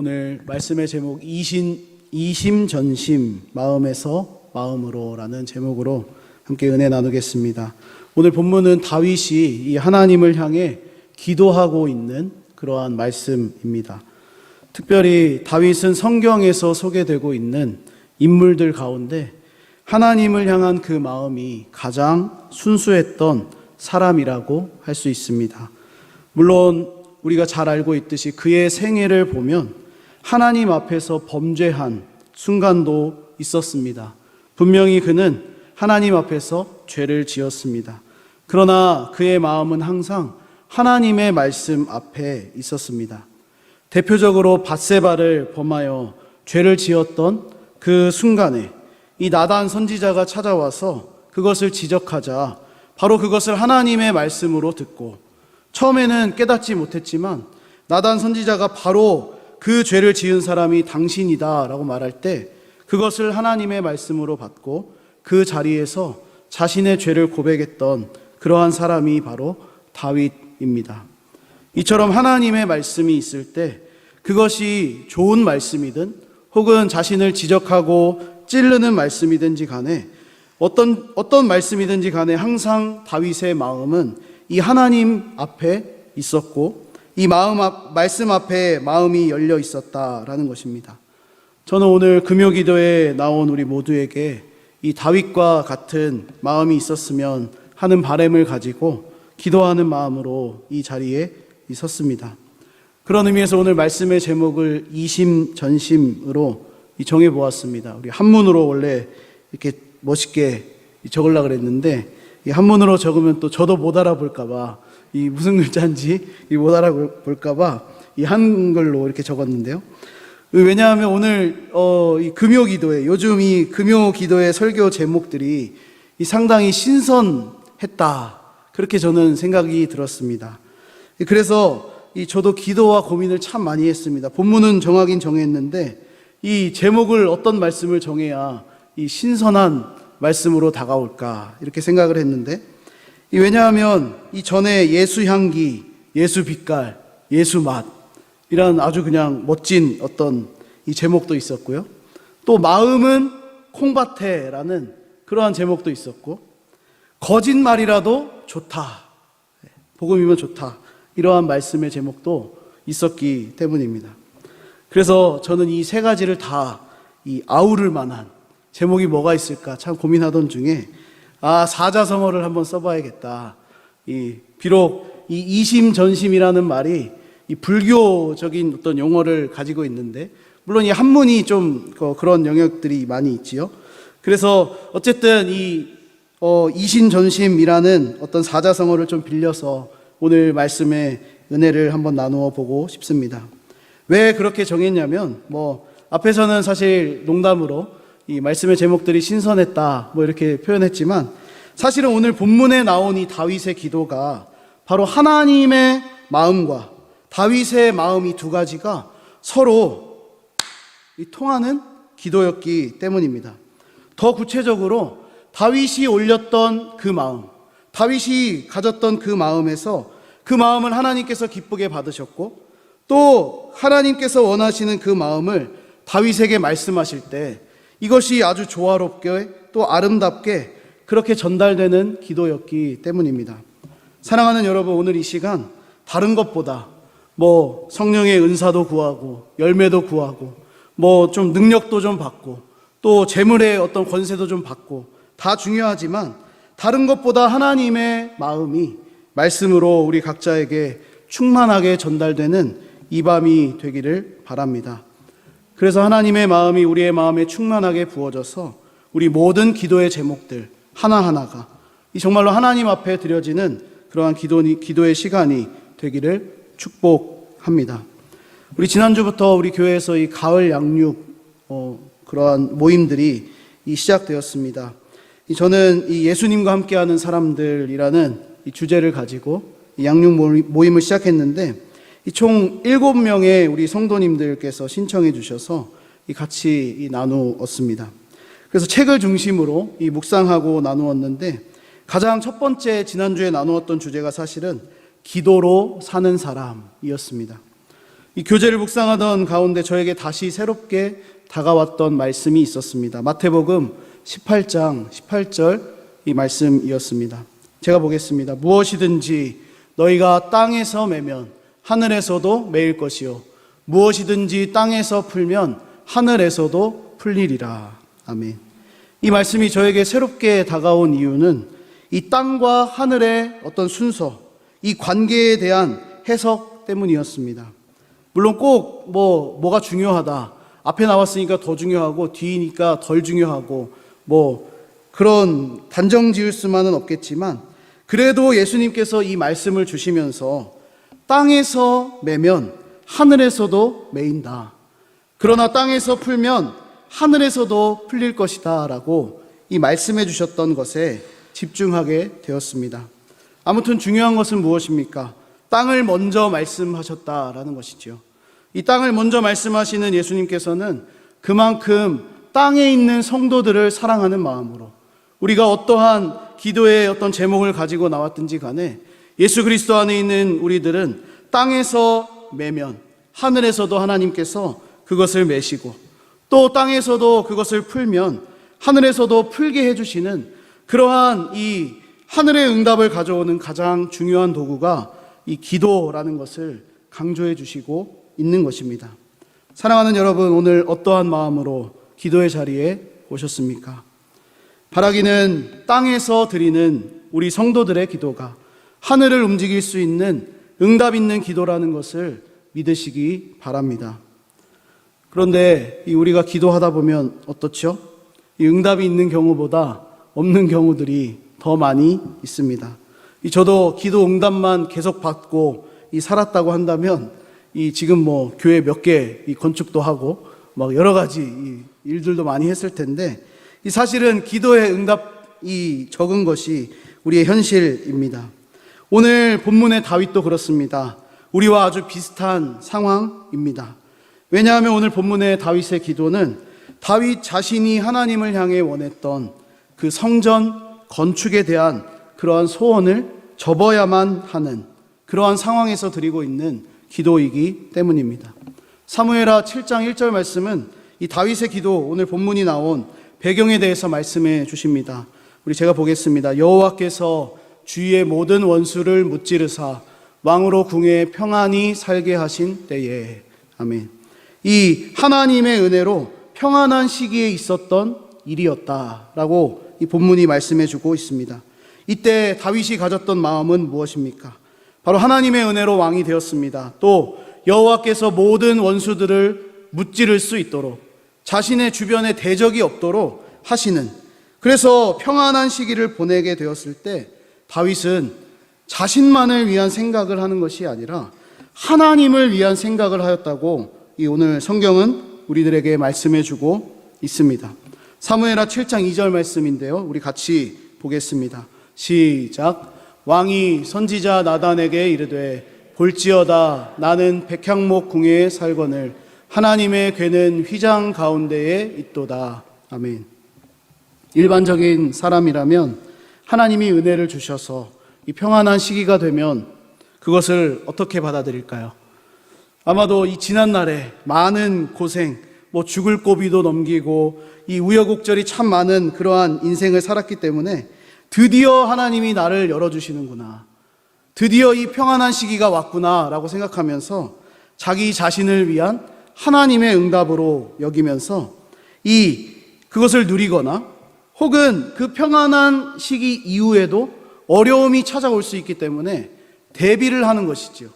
오늘 말씀의 제목 이심전심 마음에서 마음으로라는 제목으로 함께 은혜 나누겠습니다. 오늘 본문은 다윗이 이 하나님을 향해 기도하고 있는 그러한 말씀입니다. 특별히 다윗은 성경에서 소개되고 있는 인물들 가운데 하나님을 향한 그 마음이 가장 순수했던 사람이라고 할 수 있습니다. 물론 우리가 잘 알고 있듯이 그의 생애를 보면 하나님 앞에서 범죄한 순간도 있었습니다. 분명히 그는 하나님 앞에서 죄를 지었습니다. 그러나 그의 마음은 항상 하나님의 말씀 앞에 있었습니다. 대표적으로 밧세바를 범하여 죄를 지었던 그 순간에 이 나단 선지자가 찾아와서 그것을 지적하자 바로 그것을 하나님의 말씀으로 듣고 처음에는 깨닫지 못했지만 나단 선지자가 바로 그 죄를 지은 사람이 당신이다 라고 말할 때 그것을 하나님의 말씀으로 받고 그 자리에서 자신의 죄를 고백했던 그러한 사람이 바로 다윗입니다. 이처럼 하나님의 말씀이 있을 때 그것이 좋은 말씀이든 혹은 자신을 지적하고 찌르는 말씀이든지 간에 어떤 말씀이든지 간에 항상 다윗의 마음은 이 하나님 앞에 있었고 이 말씀 앞에 마음이 열려 있었다라는 것입니다. 저는 오늘 금요기도에 나온 우리 모두에게 이 다윗과 같은 마음이 있었으면 하는 바람을 가지고 기도하는 마음으로 이 자리에 있었습니다. 그런 의미에서 오늘 말씀의 제목을 이심전심으로 정해보았습니다. 우리 한문으로 원래 이렇게 멋있게 적으려고 그랬는데 이 한문으로 적으면 또 저도 못 알아볼까봐 이 무슨 글자인지 못 알아볼까봐 이 한글로 이렇게 적었는데요. 왜냐하면 오늘 이 금요기도에 요즘 이 금요기도의 설교 제목들이 이 상당히 신선했다 그렇게 저는 생각이 들었습니다. 그래서 저도 기도와 고민을 참 많이 했습니다. 본문은 정하긴 정했는데 이 제목을 어떤 말씀을 정해야 이 신선한 말씀으로 다가올까 이렇게 생각을 했는데 왜냐하면 이 전에 예수 향기, 예수 빛깔, 예수 맛 이런 아주 그냥 멋진 어떤 이 제목도 있었고요. 또 마음은 콩밭에라는 그러한 제목도 있었고 거짓말이라도 좋다, 복음이면 좋다 이러한 말씀의 제목도 있었기 때문입니다. 그래서 저는 이 세 가지를 다 아우를 만한 제목이 뭐가 있을까 참 고민하던 중에 사자성어를 한번 써봐야겠다. 비록 이 이심전심이라는 말이 이 불교적인 어떤 용어를 가지고 있는데 물론 이 한문이 좀 그런 영역들이 많이 있지요. 그래서 어쨌든 이심전심이라는 어떤 사자성어를 좀 빌려서 오늘 말씀의 은혜를 한번 나누어 보고 싶습니다. 왜 그렇게 정했냐면 앞에서는 사실 농담으로 이 말씀의 제목들이 신선했다 이렇게 표현했지만 사실은 오늘 본문에 나온 이 다윗의 기도가 바로 하나님의 마음과 다윗의 마음 이 두 가지가 서로 통하는 기도였기 때문입니다. 더 구체적으로 다윗이 올렸던 그 마음, 다윗이 가졌던 그 마음에서 그 마음을 하나님께서 기쁘게 받으셨고 또 하나님께서 원하시는 그 마음을 다윗에게 말씀하실 때 이것이 아주 조화롭게 또 아름답게 그렇게 전달되는 기도였기 때문입니다. 사랑하는 여러분, 오늘 이 시간 다른 것보다 성령의 은사도 구하고 열매도 구하고 좀 능력도 좀 받고 또 재물의 어떤 권세도 좀 받고 다 중요하지만 다른 것보다 하나님의 마음이 말씀으로 우리 각자에게 충만하게 전달되는 이 밤이 되기를 바랍니다. 그래서 하나님의 마음이 우리의 마음에 충만하게 부어져서 우리 모든 기도의 제목들 하나하나가 정말로 하나님 앞에 드려지는 그러한 기도의 시간이 되기를 축복합니다. 우리 지난주부터 우리 교회에서 이 가을 양육 그러한 모임들이 시작되었습니다. 저는 이 예수님과 함께하는 사람들이라는 이 주제를 가지고 이 양육 모임을 시작했는데 총 7명의 우리 성도님들께서 신청해 주셔서 같이 나누었습니다. 그래서 책을 중심으로 묵상하고 나누었는데 가장 첫 번째 지난주에 나누었던 주제가 사실은 기도로 사는 사람이었습니다. 이 교제를 묵상하던 가운데 저에게 다시 새롭게 다가왔던 말씀이 있었습니다. 마태복음 18장 18절 이 말씀이었습니다. 제가 보겠습니다. 무엇이든지 너희가 땅에서 매면 하늘에서도 매일 것이요 무엇이든지 땅에서 풀면 하늘에서도 풀리리라. 아멘. 이 말씀이 저에게 새롭게 다가온 이유는 이 땅과 하늘의 어떤 순서, 이 관계에 대한 해석 때문이었습니다. 물론 꼭 뭐가 중요하다, 앞에 나왔으니까 더 중요하고 뒤니까 덜 중요하고 그런 단정 지을 수만은 없겠지만, 그래도 예수님께서 이 말씀을 주시면서 땅에서 매면 하늘에서도 매인다, 그러나 땅에서 풀면 하늘에서도 풀릴 것이다 라고 이 말씀해 주셨던 것에 집중하게 되었습니다. 아무튼 중요한 것은 무엇입니까? 땅을 먼저 말씀하셨다라는 것이죠. 이 땅을 먼저 말씀하시는 예수님께서는 그만큼 땅에 있는 성도들을 사랑하는 마음으로, 우리가 어떠한 기도의 어떤 제목을 가지고 나왔든지 간에 예수 그리스도 안에 있는 우리들은 땅에서 매면 하늘에서도 하나님께서 그것을 매시고, 또 땅에서도 그것을 풀면 하늘에서도 풀게 해주시는 그러한 이 하늘의 응답을 가져오는 가장 중요한 도구가 이 기도라는 것을 강조해 주시고 있는 것입니다. 사랑하는 여러분, 오늘 어떠한 마음으로 기도의 자리에 오셨습니까? 바라기는 땅에서 드리는 우리 성도들의 기도가 하늘을 움직일 수 있는 응답 있는 기도라는 것을 믿으시기 바랍니다. 그런데 우리가 기도하다 보면 어떻죠? 이 응답이 있는 경우보다 없는 경우들이 더 많이 있습니다. 저도 기도 응답만 계속 받고 살았다고 한다면 지금 교회 몇 개 건축도 하고 여러 가지 일들도 많이 했을 텐데, 사실은 기도의 응답이 적은 것이 우리의 현실입니다. 오늘 본문의 다윗도 그렇습니다. 우리와 아주 비슷한 상황입니다. 왜냐하면 오늘 본문의 다윗의 기도는 다윗 자신이 하나님을 향해 원했던 그 성전 건축에 대한 그러한 소원을 접어야만 하는 그러한 상황에서 드리고 있는 기도이기 때문입니다. 사무엘하 7장 1절 말씀은 이 다윗의 기도, 오늘 본문이 나온 배경에 대해서 말씀해 주십니다. 제가 보겠습니다. 여호와께서 주위의 모든 원수를 무찌르사 왕으로 궁에 평안히 살게 하신 때에. 아멘. 이 하나님의 은혜로 평안한 시기에 있었던 일이었다라고 이 본문이 말씀해 주고 있습니다. 이때 다윗이 가졌던 마음은 무엇입니까? 바로 하나님의 은혜로 왕이 되었습니다. 또 여호와께서 모든 원수들을 무찌를 수 있도록, 자신의 주변에 대적이 없도록 하시는, 그래서 평안한 시기를 보내게 되었을 때 다윗은 자신만을 위한 생각을 하는 것이 아니라 하나님을 위한 생각을 하였다고 이 오늘 성경은 우리들에게 말씀해 주고 있습니다. 사무엘하 7장 2절 말씀인데요, 우리 같이 보겠습니다. 시작. 왕이 선지자 나단에게 이르되 볼지어다 나는 백향목 궁에 살거늘 하나님의 궤는 휘장 가운데에 있도다. 아멘. 일반적인 사람이라면 하나님이 은혜를 주셔서 이 평안한 시기가 되면 그것을 어떻게 받아들일까요? 아마도 이 지난날에 많은 고생, 죽을 고비도 넘기고 이 우여곡절이 참 많은 그러한 인생을 살았기 때문에 드디어 하나님이 나를 열어주시는구나, 드디어 이 평안한 시기가 왔구나 라고 생각하면서 자기 자신을 위한 하나님의 응답으로 여기면서 그것을 누리거나, 혹은 그 평안한 시기 이후에도 어려움이 찾아올 수 있기 때문에 대비를 하는 것이지요.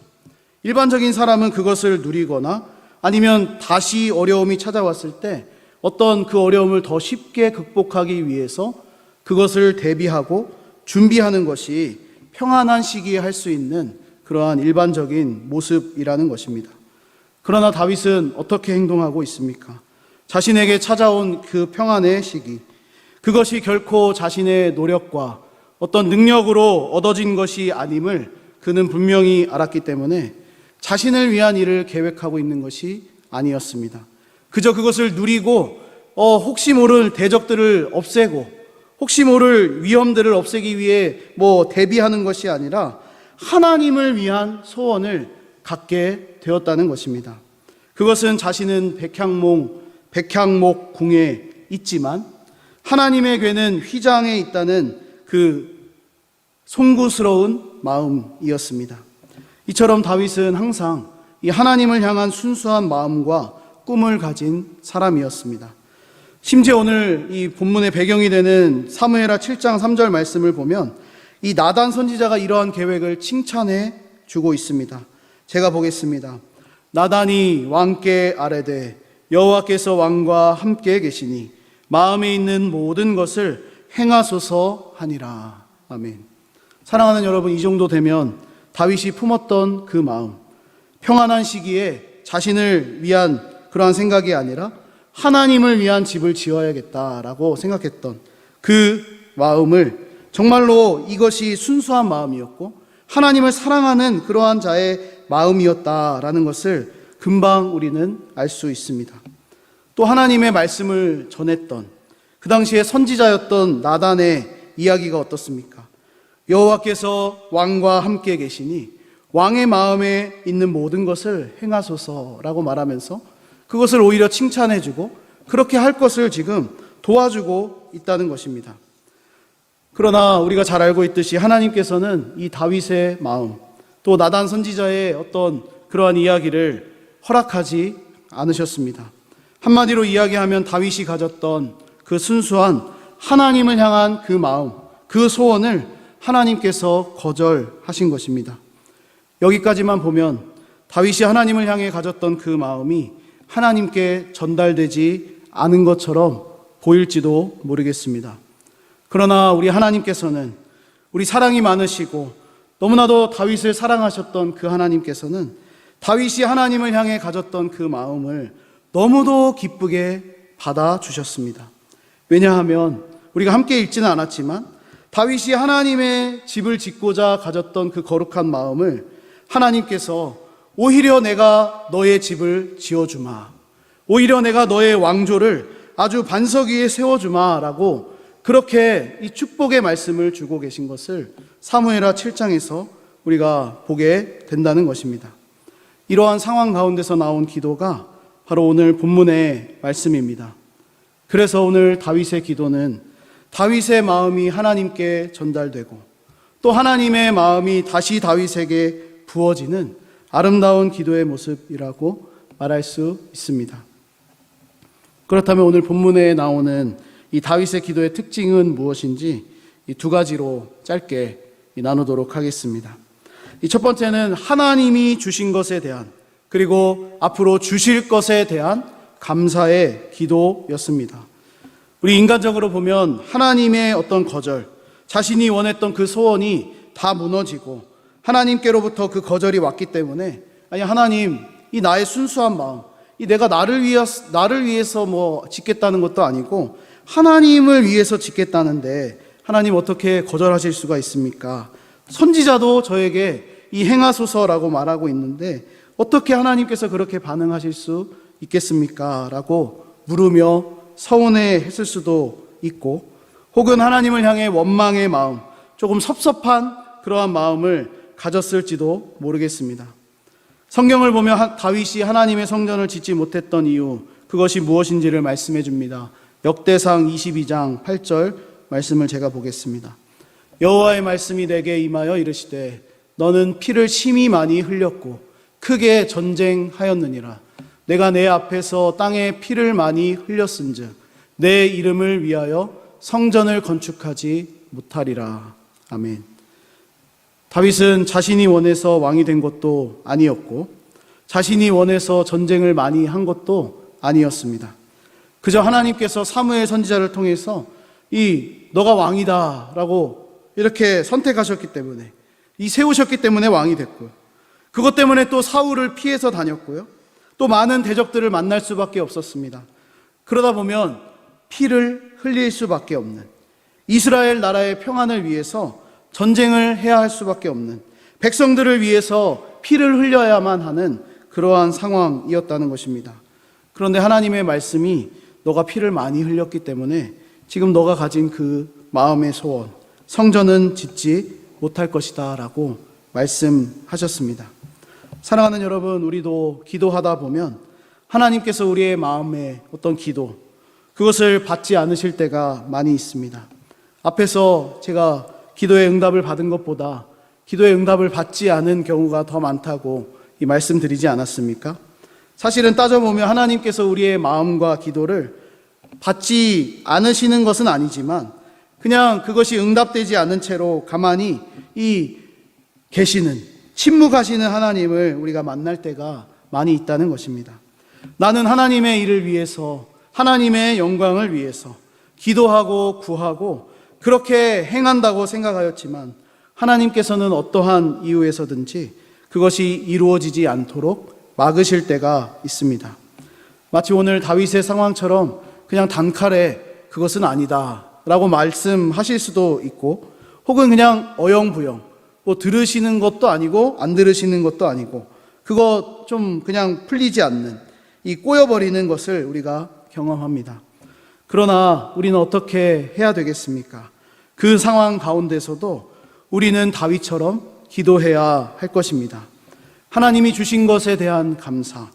일반적인 사람은 그것을 누리거나 아니면 다시 어려움이 찾아왔을 때 어떤 그 어려움을 더 쉽게 극복하기 위해서 그것을 대비하고 준비하는 것이 평안한 시기에 할 수 있는 그러한 일반적인 모습이라는 것입니다. 그러나 다윗은 어떻게 행동하고 있습니까? 자신에게 찾아온 그 평안의 시기, 그것이 결코 자신의 노력과 어떤 능력으로 얻어진 것이 아님을 그는 분명히 알았기 때문에 자신을 위한 일을 계획하고 있는 것이 아니었습니다. 그저 그것을 누리고 혹시 모를 대적들을 없애고 혹시 모를 위험들을 없애기 위해 대비하는 것이 아니라 하나님을 위한 소원을 갖게 되었다는 것입니다. 그것은 자신은 백향목 궁에 있지만 하나님의 궤는 휘장에 있다는 그 송구스러운 마음이었습니다. 이처럼 다윗은 항상 이 하나님을 향한 순수한 마음과 꿈을 가진 사람이었습니다. 심지어 오늘 이 본문의 배경이 되는 사무엘하 7장 3절 말씀을 보면 이 나단 선지자가 이러한 계획을 칭찬해 주고 있습니다. 제가 보겠습니다. 나단이 왕께 아뢰되 여호와께서 왕과 함께 계시니 마음에 있는 모든 것을 행하소서 하니라. 아멘. 사랑하는 여러분, 이 정도 되면 다윗이 품었던 그 마음, 평안한 시기에 자신을 위한 그러한 생각이 아니라 하나님을 위한 집을 지어야겠다라고 생각했던 그 마음을, 정말로 이것이 순수한 마음이었고 하나님을 사랑하는 그러한 자의 마음이었다라는 것을 금방 우리는 알 수 있습니다. 또 하나님의 말씀을 전했던 그 당시에 선지자였던 나단의 이야기가 어떻습니까? 여호와께서 왕과 함께 계시니 왕의 마음에 있는 모든 것을 행하소서라고 말하면서 그것을 오히려 칭찬해주고 그렇게 할 것을 지금 도와주고 있다는 것입니다. 그러나 우리가 잘 알고 있듯이 하나님께서는 이 다윗의 마음, 또 나단 선지자의 어떤 그러한 이야기를 허락하지 않으셨습니다. 한마디로 이야기하면 다윗이 가졌던 그 순수한 하나님을 향한 그 마음, 그 소원을 하나님께서 거절하신 것입니다. 여기까지만 보면 다윗이 하나님을 향해 가졌던 그 마음이 하나님께 전달되지 않은 것처럼 보일지도 모르겠습니다. 그러나 우리 하나님께서는, 우리 사랑이 많으시고 너무나도 다윗을 사랑하셨던 그 하나님께서는 다윗이 하나님을 향해 가졌던 그 마음을 너무도 기쁘게 받아주셨습니다. 왜냐하면 우리가 함께 읽지는 않았지만 다윗이 하나님의 집을 짓고자 가졌던 그 거룩한 마음을 하나님께서 오히려 내가 너의 집을 지어주마, 오히려 내가 너의 왕조를 아주 반석 위에 세워주마 라고 그렇게 이 축복의 말씀을 주고 계신 것을 사무엘하 7장에서 우리가 보게 된다는 것입니다. 이러한 상황 가운데서 나온 기도가 바로 오늘 본문의 말씀입니다. 그래서 오늘 다윗의 기도는 다윗의 마음이 하나님께 전달되고 또 하나님의 마음이 다시 다윗에게 부어지는 아름다운 기도의 모습이라고 말할 수 있습니다. 그렇다면 오늘 본문에 나오는 이 다윗의 기도의 특징은 무엇인지 이 두 가지로 짧게 나누도록 하겠습니다. 이 첫 번째는 하나님이 주신 것에 대한, 그리고 앞으로 주실 것에 대한 감사의 기도였습니다. 우리 인간적으로 보면 하나님의 어떤 거절, 자신이 원했던 그 소원이 다 무너지고 하나님께로부터 그 거절이 왔기 때문에, 아니 하나님, 이 나의 순수한 마음, 이 내가 나를 위해서 뭐 짓겠다는 것도 아니고 하나님을 위해서 짓겠다는데 하나님 어떻게 거절하실 수가 있습니까? 선지자도 저에게 이 행하소서라고 말하고 있는데 어떻게 하나님께서 그렇게 반응하실 수 있겠습니까? 라고 물으며 서운해 했을 수도 있고, 혹은 하나님을 향해 원망의 마음, 조금 섭섭한 그러한 마음을 가졌을지도 모르겠습니다. 성경을 보면 다윗이 하나님의 성전을 짓지 못했던 이유, 그것이 무엇인지를 말씀해 줍니다. 역대상 22장 8절 말씀을 제가 보겠습니다. 여호와의 말씀이 내게 임하여 이르시되 너는 피를 심히 많이 흘렸고 크게 전쟁하였느니라. 내가 내 앞에서 땅에 피를 많이 흘렸은즉 내 이름을 위하여 성전을 건축하지 못하리라. 아멘. 다윗은 자신이 원해서 왕이 된 것도 아니었고 자신이 원해서 전쟁을 많이 한 것도 아니었습니다. 그저 하나님께서 사무엘 선지자를 통해서 너가 왕이다 라고 이렇게 선택하셨기 때문에, 세우셨기 때문에 왕이 됐고요. 그것 때문에 또 사울을 피해서 다녔고요. 또 많은 대적들을 만날 수밖에 없었습니다. 그러다 보면 피를 흘릴 수밖에 없는, 이스라엘 나라의 평안을 위해서 전쟁을 해야 할 수밖에 없는, 백성들을 위해서 피를 흘려야만 하는 그러한 상황이었다는 것입니다. 그런데 하나님의 말씀이 너가 피를 많이 흘렸기 때문에 지금 너가 가진 그 마음의 소원, 성전은 짓지 못할 것이다 라고 말씀하셨습니다. 사랑하는 여러분, 우리도 기도하다 보면 하나님께서 우리의 마음에 어떤 기도, 그것을 받지 않으실 때가 많이 있습니다. 앞에서 제가 기도의 응답을 받은 것보다 기도의 응답을 받지 않은 경우가 더 많다고 이 말씀 드리지 않았습니까? 사실은 따져보면 하나님께서 우리의 마음과 기도를 받지 않으시는 것은 아니지만 그냥 그것이 응답되지 않은 채로 가만히 계시는, 침묵하시는 하나님을 우리가 만날 때가 많이 있다는 것입니다. 나는 하나님의 일을 위해서, 하나님의 영광을 위해서 기도하고 구하고 그렇게 행한다고 생각하였지만 하나님께서는 어떠한 이유에서든지 그것이 이루어지지 않도록 막으실 때가 있습니다. 마치 오늘 다윗의 상황처럼 그냥 단칼에 그것은 아니다 라고 말씀하실 수도 있고, 혹은 그냥 어영부영, 뭐 들으시는 것도 아니고 안 들으시는 것도 아니고 그거 좀 그냥 풀리지 않는, 이 꼬여버리는 것을 우리가 경험합니다. 그러나 우리는 어떻게 해야 되겠습니까? 그 상황 가운데서도 우리는 다윗처럼 기도해야 할 것입니다. 하나님이 주신 것에 대한 감사,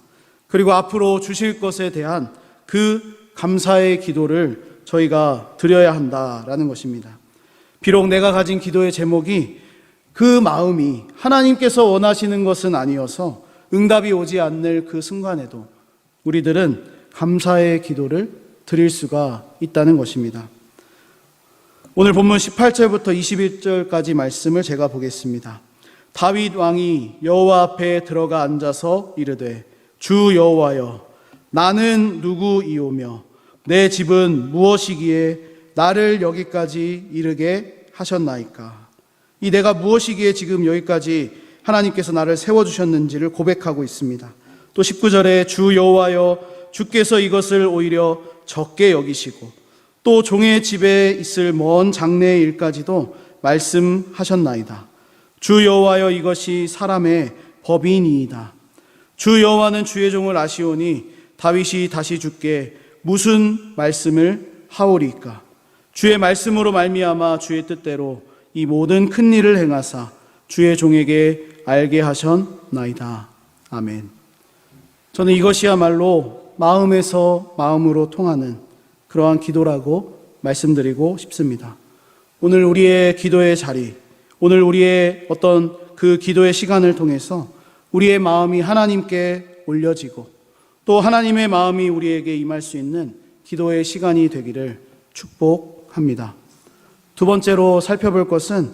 그리고 앞으로 주실 것에 대한 그 감사의 기도를 저희가 드려야 한다라는 것입니다. 비록 내가 가진 기도의 제목이 그 마음이 하나님께서 원하시는 것은 아니어서 응답이 오지 않을 그 순간에도 우리들은 감사의 기도를 드릴 수가 있다는 것입니다. 오늘 본문 18절부터 21절까지 말씀을 제가 보겠습니다. 다윗 왕이 여호와 앞에 들어가 앉아서 이르되, 주 여호와여, 나는 누구이오며 내 집은 무엇이기에 나를 여기까지 이르게 하셨나이까? 이 내가 무엇이기에 지금 여기까지 하나님께서 나를 세워주셨는지를 고백하고 있습니다. 또 19절에 주 여호와여, 주께서 이것을 오히려 적게 여기시고 또 종의 집에 있을 먼 장래의 일까지도 말씀하셨나이다. 주 여호와여, 이것이 사람의 법이니이다. 주 여호와는 주의 종을 아시오니 다윗이 다시 주께 무슨 말씀을 하오리까? 주의 말씀으로 말미암아 주의 뜻대로 이 모든 큰 일을 행하사 주의 종에게 알게 하셨나이다. 아멘. 저는 이것이야말로 마음에서 마음으로 통하는 그러한 기도라고 말씀드리고 싶습니다. 오늘 우리의 기도의 자리, 오늘 우리의 어떤 그 기도의 시간을 통해서 우리의 마음이 하나님께 올려지고 또 하나님의 마음이 우리에게 임할 수 있는 기도의 시간이 되기를 축복합니다. 두 번째로 살펴볼 것은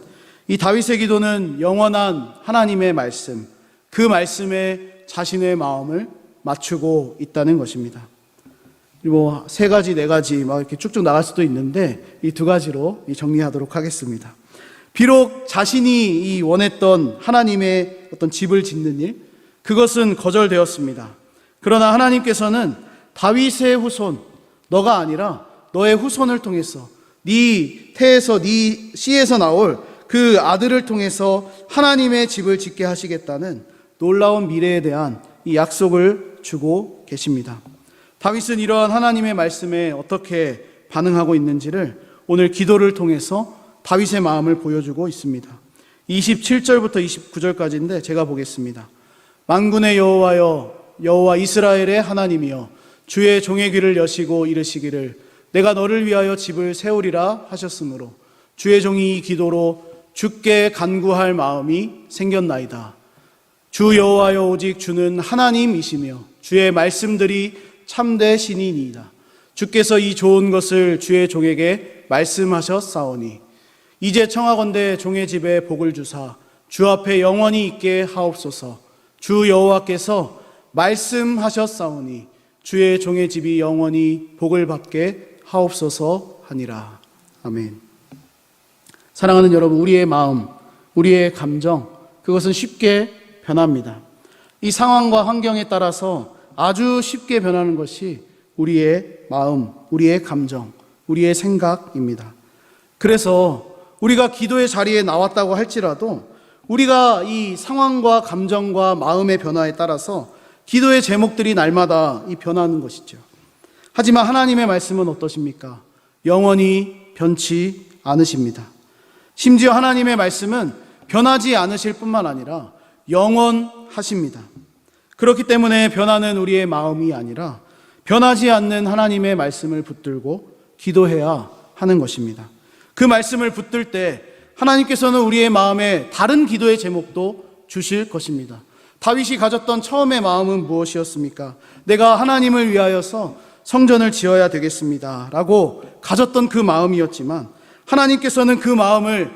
이 다윗의 기도는 영원한 하나님의 말씀, 그 말씀에 자신의 마음을 맞추고 있다는 것입니다. 뭐 세 가지, 네 가지 막 이렇게 쭉쭉 나갈 수도 있는데 이 두 가지로 정리하도록 하겠습니다. 비록 자신이 원했던 하나님의 어떤 집을 짓는 일, 그것은 거절되었습니다. 그러나 하나님께서는 다윗의 후손, 너가 아니라 너의 후손을 통해서 네 태에서 네 씨에서 나올 그 아들을 통해서 하나님의 집을 짓게 하시겠다는 놀라운 미래에 대한 이 약속을 주고 계십니다. 다윗은 이러한 하나님의 말씀에 어떻게 반응하고 있는지를 오늘 기도를 통해서 다윗의 마음을 보여주고 있습니다. 27절부터 29절까지인데 제가 보겠습니다. 만군의 여호와여, 여호와 이스라엘의 하나님이여, 주의 종의 귀를 여시고 이르시기를 내가 너를 위하여 집을 세우리라 하셨으므로 주의 종이 이 기도로 주께 간구할 마음이 생겼나이다. 주 여호와여, 오직 주는 하나님이시며 주의 말씀들이 참되시니이다. 주께서 이 좋은 것을 주의 종에게 말씀하셨사오니 이제 청하건대 종의 집에 복을 주사 주 앞에 영원히 있게 하옵소서. 주 여호와께서 말씀하셨사오니 주의 종의 집이 영원히 복을 받게 하옵소서 하니라. 아멘. 사랑하는 여러분, 우리의 마음, 우리의 감정, 그것은 쉽게 변합니다. 이 상황과 환경에 따라서 아주 쉽게 변하는 것이 우리의 마음, 우리의 감정, 우리의 생각입니다. 그래서 우리가 기도의 자리에 나왔다고 할지라도 우리가 이 상황과 감정과 마음의 변화에 따라서 기도의 제목들이 날마다 변하는 것이죠. 하지만 하나님의 말씀은 어떠십니까? 영원히 변치 않으십니다. 심지어 하나님의 말씀은 변하지 않으실 뿐만 아니라 영원하십니다. 그렇기 때문에 변하는 우리의 마음이 아니라 변하지 않는 하나님의 말씀을 붙들고 기도해야 하는 것입니다. 그 말씀을 붙들 때 하나님께서는 우리의 마음에 다른 기도의 제목도 주실 것입니다. 다윗이 가졌던 처음의 마음은 무엇이었습니까? 내가 하나님을 위하여서 성전을 지어야 되겠습니다 라고 가졌던 그 마음이었지만, 하나님께서는 그 마음을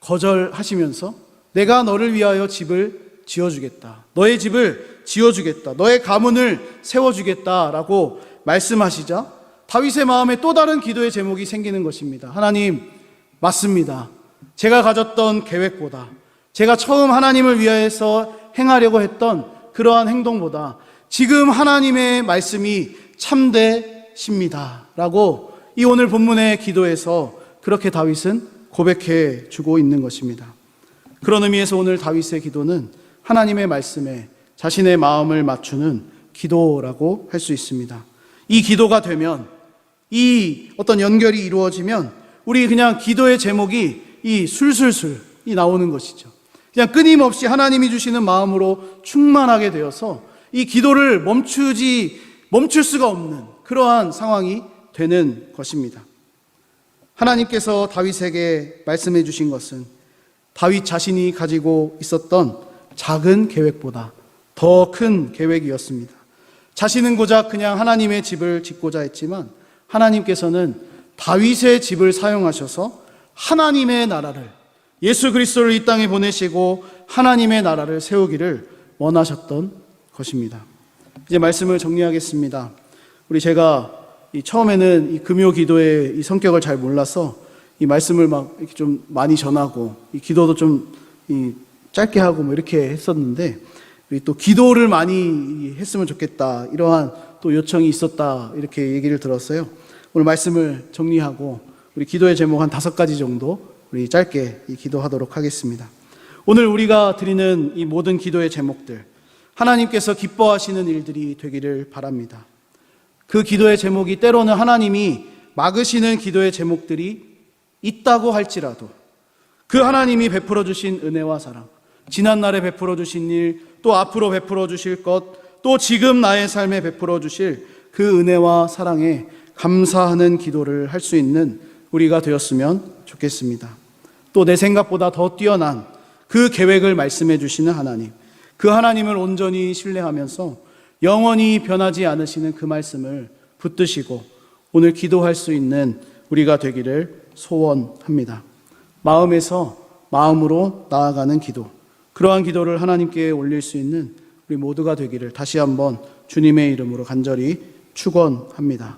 거절하시면서 내가 너를 위하여 집을 지어주겠다, 너의 집을 지어주겠다, 너의 가문을 세워주겠다 라고 말씀하시자 다윗의 마음에 또 다른 기도의 제목이 생기는 것입니다. 하나님, 맞습니다. 제가 가졌던 계획보다, 제가 처음 하나님을 위하여서 행하려고 했던 그러한 행동보다 지금 하나님의 말씀이 참되십니다 라고 이 오늘 본문의 기도에서 그렇게 다윗은 고백해 주고 있는 것입니다. 그런 의미에서 오늘 다윗의 기도는 하나님의 말씀에 자신의 마음을 맞추는 기도라고 할 수 있습니다. 이 기도가 되면, 이 어떤 연결이 이루어지면 우리 그냥 기도의 제목이 이 술술술 나오는 것이죠. 그냥 끊임없이 하나님이 주시는 마음으로 충만하게 되어서 이 기도를 멈출 수가 없는 그러한 상황이 되는 것입니다. 하나님께서 다윗에게 말씀해 주신 것은 다윗 자신이 가지고 있었던 작은 계획보다 더 큰 계획이었습니다. 자신은 고작 그냥 하나님의 집을 짓고자 했지만 하나님께서는 다윗의 집을 사용하셔서 하나님의 나라를, 예수 그리스도를 이 땅에 보내시고 하나님의 나라를 세우기를 원하셨던 것입니다. 이제 말씀을 정리하겠습니다. 제가 처음에는 이 금요 기도의 이 성격을 잘 몰라서 이 말씀을 막 이렇게 좀 많이 전하고 이 기도도 좀 짧게 하고 뭐 이렇게 했었는데, 또 기도를 많이 했으면 좋겠다 이러한 또 요청이 있었다 이렇게 얘기를 들었어요. 오늘 말씀을 정리하고 우리 기도의 제목 한 5가지 정도 우리 짧게 기도하도록 하겠습니다. 오늘 우리가 드리는 이 모든 기도의 제목들, 하나님께서 기뻐하시는 일들이 되기를 바랍니다. 그 기도의 제목이 때로는 하나님이 막으시는 기도의 제목들이 있다고 할지라도 그 하나님이 베풀어 주신 은혜와 사랑, 지난날에 베풀어 주신 일, 또 앞으로 베풀어 주실 것, 또 지금 나의 삶에 베풀어 주실 그 은혜와 사랑에 감사하는 기도를 할 수 있는 우리가 되었으면 좋겠습니다. 또 내 생각보다 더 뛰어난 그 계획을 말씀해 주시는 하나님, 그 하나님을 온전히 신뢰하면서 영원히 변하지 않으시는 그 말씀을 붙드시고 오늘 기도할 수 있는 우리가 되기를 소원합니다. 마음에서 마음으로 나아가는 기도, 그러한 기도를 하나님께 올릴 수 있는 우리 모두가 되기를 다시 한번 주님의 이름으로 간절히 축원합니다.